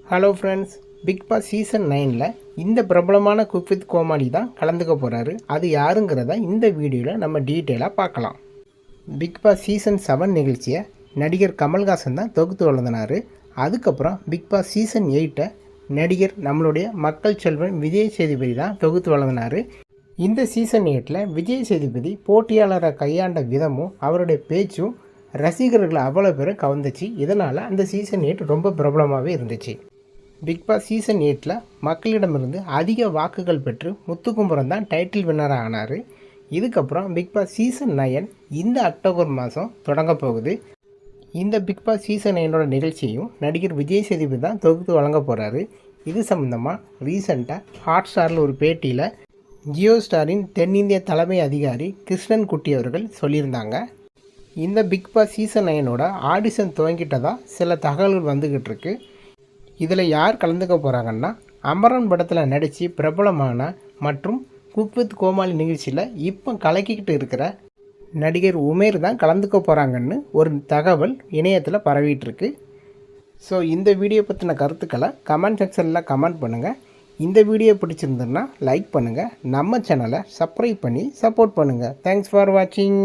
Hello friends, Bigg Boss season 9ல் இந்த பிரபலமான குக் வித் கோமாளி தான் கலந்துக்க போகிறாரு. அது யாருங்கிறத இந்த வீடியோவில் நம்ம டீட்டெயிலாக பார்க்கலாம். பிக் பாஸ் சீசன் 7 நிகழ்ச்சியை நடிகர் கமல்ஹாசன் தான் தொகுத்து வழங்கினார். அதுக்கப்புறம் பிக் பாஸ் சீசன் 8 நடிகர் நம்மளுடைய மக்கள் செல்வன் விஜய் சேதுபதி தான் தொகுத்து வழங்கினார். இந்த சீசன் 8 விஜய் சேதுபதி போட்டியாளரை கையாண்ட விதமும் அவருடைய பேச்சும் ரசிகர்களை அவ்வளோ பேரும் கவர்ந்துச்சு. இதனால் அந்த சீசன் 8 ரொம்ப பிரபலமாகவே இருந்துச்சு. பிக் பாஸ் சீசன் 8 மக்களிடமிருந்து அதிக வாக்குகள் பெற்று முத்துக்குமரன் தான் டைட்டில் வின்னராக ஆனார். இதுக்கப்புறம் பிக் பாஸ் சீசன் 9 இந்த அக்டோபர் மாதம் தொடங்க போகுது. இந்த பிக் பாஸ் சீசன் 9 நிகழ்ச்சியையும் நடிகர் விஜய் சேதுபதி தான் தொகுத்து வழங்க போகிறாரு. இது சம்மந்தமாக ரீசெண்டாக ஹாட்ஸ்டாரில் ஒரு பேட்டியில் ஜியோ ஸ்டாரின் தென்னிந்திய தலைமை அதிகாரி கிருஷ்ணன் குட்டி அவர்கள் சொல்லியிருந்தாங்க. இந்த பிக் பாஸ் சீசன் 9 ஆடிஷன் துவங்கிட்டதாக சில தகவல்கள் வந்துக்கிட்டு இருக்கு. இதில் யார் கலந்துக்க போகிறாங்கன்னா, அமரன் படத்தில் நடித்து பிரபலமான மற்றும் குக் வித் கோமாளி நிகழ்ச்சியில் இப்போ கலக்கிக்கிட்டு இருக்கிற நடிகர் உமேர் தான் கலந்துக்க போகிறாங்கன்னு ஒரு தகவல் இணையத்தில் பரவிட்டுருக்கு. ஸோ இந்த வீடியோ பற்றின கருத்துக்களை கமெண்ட் செக்ஷனில் கமெண்ட் பண்ணுங்கள். இந்த வீடியோ பிடிச்சிருந்ததுன்னா லைக் பண்ணுங்கள். நம்ம சேனலை சப்ஸ்கிரைப் பண்ணி சப்போர்ட் பண்ணுங்கள். தேங்க்ஸ் ஃபார் வாட்சிங்.